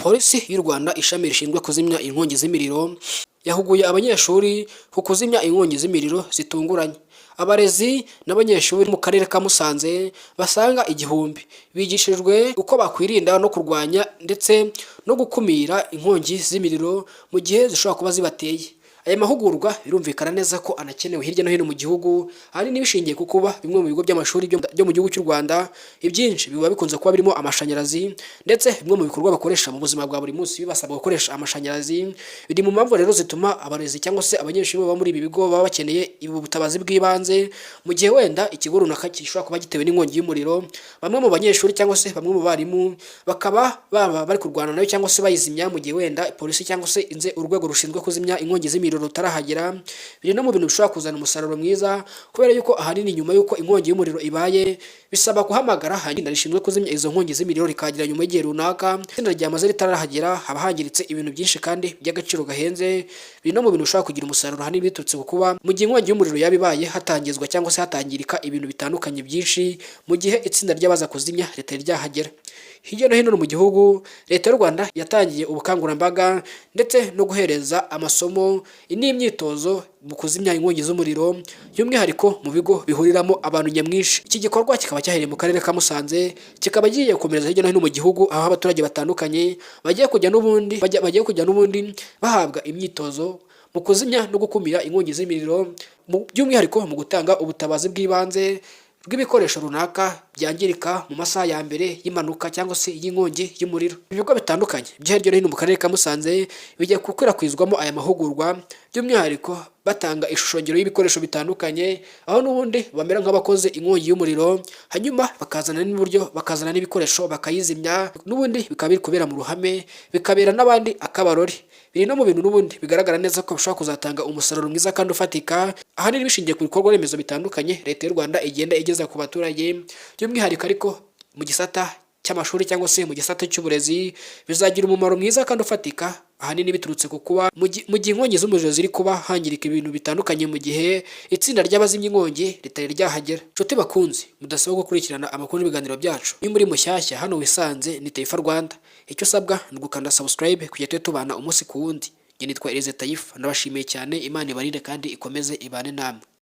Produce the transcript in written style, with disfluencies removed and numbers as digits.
Polisi y'u Rwanda ishami rishinzwe kuzimya inkongi z'imiriro yahuguye abanyeshuri ku kuzimya inkongi z'imiriro zitunguranye. Abarezi n'abanyeshuri mu karere ka Musanze basanga 1000 bigishijwe uko bakwirinda no kurwanya ndetse no gukumira inkongi z'imiriro mu gihe zishobora kuba zibateye. Aya mahugurwa birumvikana neza ko anakenewe hirya no hino mu gihugu, hari n'ibishingiye ku kuba bimwe mu bigo by'amashuri byo mu gihugu cy'u Rwanda ibyinshi biba bikunze kuba birimo amashanyarazi, ndetse bimwe mu bikorwa bakoresha mu buzima bwa buri munsi bibasaba gukoresha amashanyarazi. Biri mu mpamvu rero zituma abarezi cyangwa se abanyeshuri baba muri ibi bigo baba bakeneye ubutabazi bw'ibanze mu gihe wenda ikigo runaka gishobora kuba gitewe n'inkongi y'umuriro. Bamwe mu banyeshuri cyangwa se bamwe mu barimu bakaba bari kurwana nayo cyangwa se bayizimya mu gihe wenda polisi cyangwa se urwego rushinzwe kuzimya inkongi z'imiriro rutarahagera. Biri no mu bintu bishobora kuzana umusaruro mwiza, kubera yuko ahanini nyuma yuko inkongi y'umuriro ibaye bisaba guhamagara itsinda rishinzwe kuzimya izo nkongi z'imiriro rikagira nyuma y'igihe runaka. Itsinda ryamaze ritarahagera haba hangiritse ibintu byinshi kandi by'agaciro gahenze. Biri no mu bintu bishobora kugira umusaruro ahanini biturutse ku kuba mu gihe inkongi y'umuriro yaba ibaye hatangizwa cyangwa se hatangirika ibintu bitandukanye byinshi mu gihe itsinda ry'abaza kuzimya ritari ryahagera. Hirya no hino mu gihugu, Leta y'u Rwanda yatangiye ubukangurambaga ndetse no guhereza amasomo n'imyitozo mu kuzimya inkongi z'umuriro, by'umwihariko mu bigo bihuriramo abantu nyamwinshi. Iki gikorwa kikaba cyahereye mu karere ka Musanze, kikaba giye gukomereza hirya no hino mu gihugu, aho abaturage batandukanye bagiye kujya n'ubundi bahabwa imyitozo mu kuzimya no gukumira inkongi z'imiriro, by'umwihariko mu gutanga ubutabazi bw'ibanze bw'ibikoresho runaka byangirika mu masaha ya mbere y'impanuka cyangwa se y'inkongi y'umuriro. Ibigo bitandukanye byo hirya no hino mu karere ka Musanze bijya gukwirakwizwamo aya mahugurwa, by'umwihariko batanga ishusho ngiro y'ibikoresho bitandukanye, aho n'ubundi bamera nk'abakoze inkongi y'umuriro, hanyuma bakazana n'ibikoresho bakayizimya, n'ubundi bikaba biri kubera mu ruhame, bikabera n'abandi akabarori. Biri no mu bintu n'ubundi bigaragara neza ko bishobora kuzatanga umusaruro mwiza kandi ufatika, ahanini bishingiye ku bikorwa remezo bitandukanye Leta y'u Rwanda igenda igeza ku baturage, by'umwihariko ariko mu gisata cy'amashuri cyangwa se mu gisata cy'uburezi bizagira umumaro mwiza kandi ufatika, ahanini biturutse ku kuba mu gihe inkongi z'umuriro ziri kuba hangirika ibintu bitandukanye mu gihe itsinda ry'abazimya inkongi ritari ryahagera. Nshuti bakunzi, mudasabwa gukurikirana amakuru n'ibiganiro byacu. Iyo muri mushyashya hano wisanze ni Taifa Rwanda, icyo usabwa ni ugukanda subscribe kugira tujye tubana umunsi ku wundi. Njye nitwa Elise Taifa, ndabashimiye cyane. Imana ibarinde kandi ikomeze ibane namwe.